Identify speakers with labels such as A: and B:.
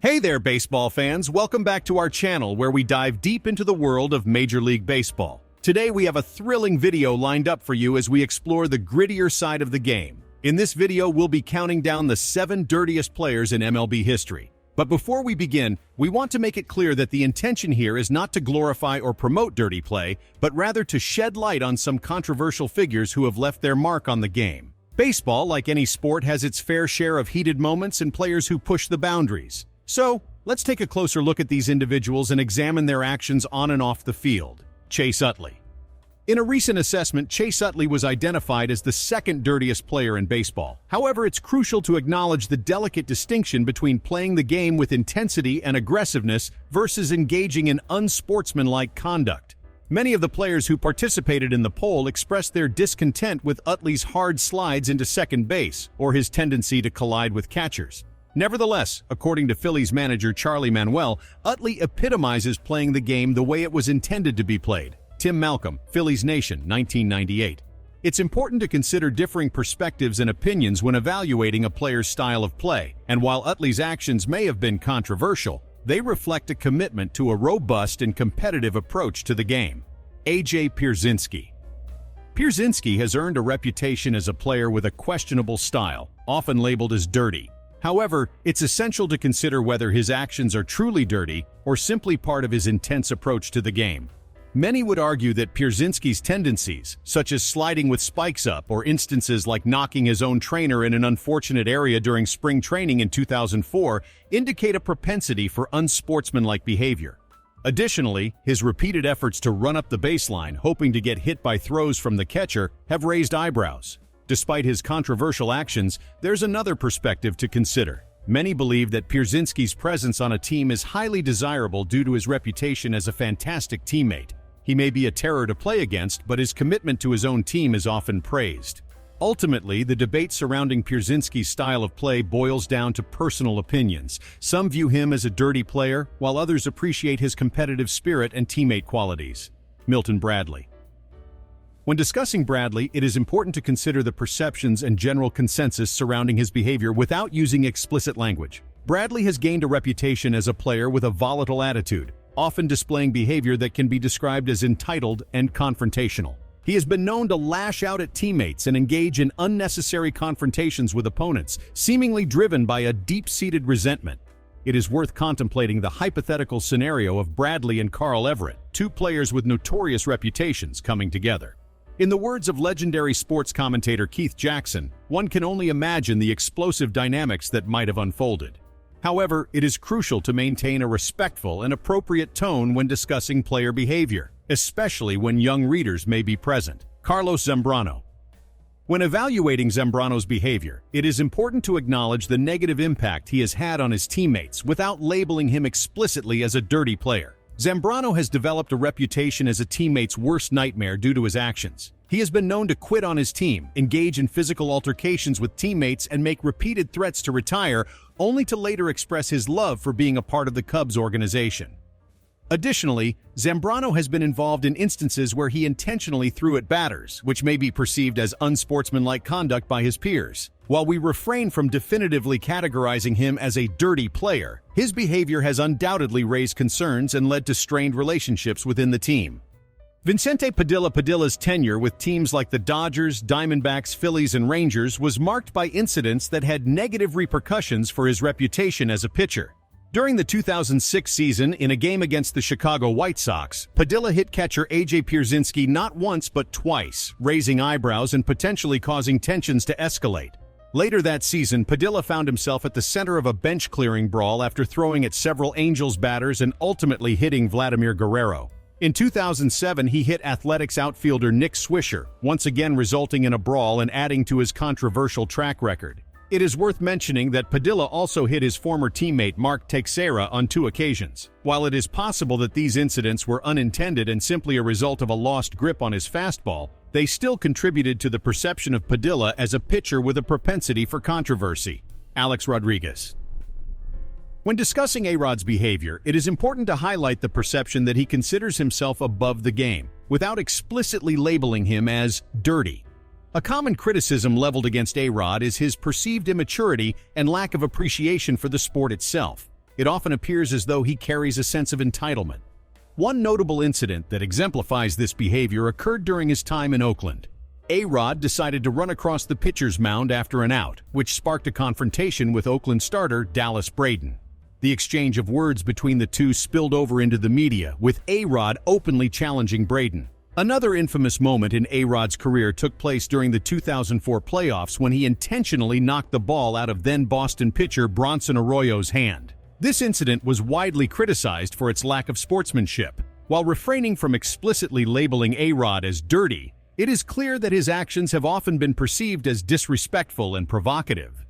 A: Hey there, baseball fans. Welcome back to our channel where we dive deep into the world of Major League Baseball. Today we have a thrilling video lined up for you as we explore the grittier side of the game. In this video, we'll be counting down the 7 dirtiest players in MLB history. But before we begin, we want to make it clear that the intention here is not to glorify or promote dirty play, but rather to shed light on some controversial figures who have left their mark on the game. Baseball, like any sport, has its fair share of heated moments and players who push the boundaries. So, let's take a closer look at these individuals and examine their actions on and off the field. Chase Utley. In a recent assessment, Chase Utley was identified as the second dirtiest player in baseball. However, it's crucial to acknowledge the delicate distinction between playing the game with intensity and aggressiveness versus engaging in unsportsmanlike conduct. Many of the players who participated in the poll expressed their discontent with Utley's hard slides into second base or his tendency to collide with catchers. Nevertheless, according to Phillies manager Charlie Manuel, Utley epitomizes playing the game the way it was intended to be played. Tim Malcolm, Phillies Nation, 1998. It's important to consider differing perspectives and opinions when evaluating a player's style of play, and while Utley's actions may have been controversial, they reflect a commitment to a robust and competitive approach to the game. A.J. Pierzynski. Pierzynski has earned a reputation as a player with a questionable style, often labeled as dirty. However, it's essential to consider whether his actions are truly dirty or simply part of his intense approach to the game. Many would argue that Pierzynski's tendencies, such as sliding with spikes up or instances like knocking his own trainer in an unfortunate area during spring training in 2004, indicate a propensity for unsportsmanlike behavior. Additionally, his repeated efforts to run up the baseline, hoping to get hit by throws from the catcher, have raised eyebrows. Despite his controversial actions, there's another perspective to consider. Many believe that Pierzynski's presence on a team is highly desirable due to his reputation as a fantastic teammate. He may be a terror to play against, but his commitment to his own team is often praised. Ultimately, the debate surrounding Pierzynski's style of play boils down to personal opinions. Some view him as a dirty player, while others appreciate his competitive spirit and teammate qualities. Milton Bradley. When discussing Bradley, it is important to consider the perceptions and general consensus surrounding his behavior without using explicit language. Bradley has gained a reputation as a player with a volatile attitude, often displaying behavior that can be described as entitled and confrontational. He has been known to lash out at teammates and engage in unnecessary confrontations with opponents, seemingly driven by a deep-seated resentment. It is worth contemplating the hypothetical scenario of Bradley and Carl Everett, two players with notorious reputations, coming together. In the words of legendary sports commentator Keith Jackson, one can only imagine the explosive dynamics that might have unfolded. However, it is crucial to maintain a respectful and appropriate tone when discussing player behavior, especially when young readers may be present. Carlos Zambrano. When evaluating Zambrano's behavior, it is important to acknowledge the negative impact he has had on his teammates without labeling him explicitly as a dirty player. Zambrano has developed a reputation as a teammate's worst nightmare due to his actions. He has been known to quit on his team, engage in physical altercations with teammates, and make repeated threats to retire, only to later express his love for being a part of the Cubs organization. Additionally, Zambrano has been involved in instances where he intentionally threw at batters, which may be perceived as unsportsmanlike conduct by his peers. While we refrain from definitively categorizing him as a dirty player, his behavior has undoubtedly raised concerns and led to strained relationships within the team. Vicente Padilla's tenure with teams like the Dodgers, Diamondbacks, Phillies, and Rangers was marked by incidents that had negative repercussions for his reputation as a pitcher. During the 2006 season, in a game against the Chicago White Sox, Padilla hit catcher A.J. Pierzynski not once but twice, raising eyebrows and potentially causing tensions to escalate. Later that season, Padilla found himself at the center of a bench-clearing brawl after throwing at several Angels batters and ultimately hitting Vladimir Guerrero. In 2007, he hit Athletics outfielder Nick Swisher, once again resulting in a brawl and adding to his controversial track record. It is worth mentioning that Padilla also hit his former teammate Mark Teixeira on 2 occasions. While it is possible that these incidents were unintended and simply a result of a lost grip on his fastball, they still contributed to the perception of Padilla as a pitcher with a propensity for controversy. Alex Rodriguez. When discussing A-Rod's behavior, it is important to highlight the perception that he considers himself above the game, without explicitly labeling him as dirty. A common criticism leveled against A-Rod is his perceived immaturity and lack of appreciation for the sport itself. it often appears as though he carries a sense of entitlement. One notable incident that exemplifies this behavior occurred during his time in Oakland. A-Rod decided to run across the pitcher's mound after an out, which sparked a confrontation with Oakland starter Dallas Braden. The exchange of words between the two spilled over into the media, with A-Rod openly challenging Braden. Another infamous moment in A-Rod's career took place during the 2004 playoffs when he intentionally knocked the ball out of then Boston pitcher Bronson Arroyo's hand. This incident was widely criticized for its lack of sportsmanship. While refraining from explicitly labeling A-Rod as dirty, it is clear that his actions have often been perceived as disrespectful and provocative.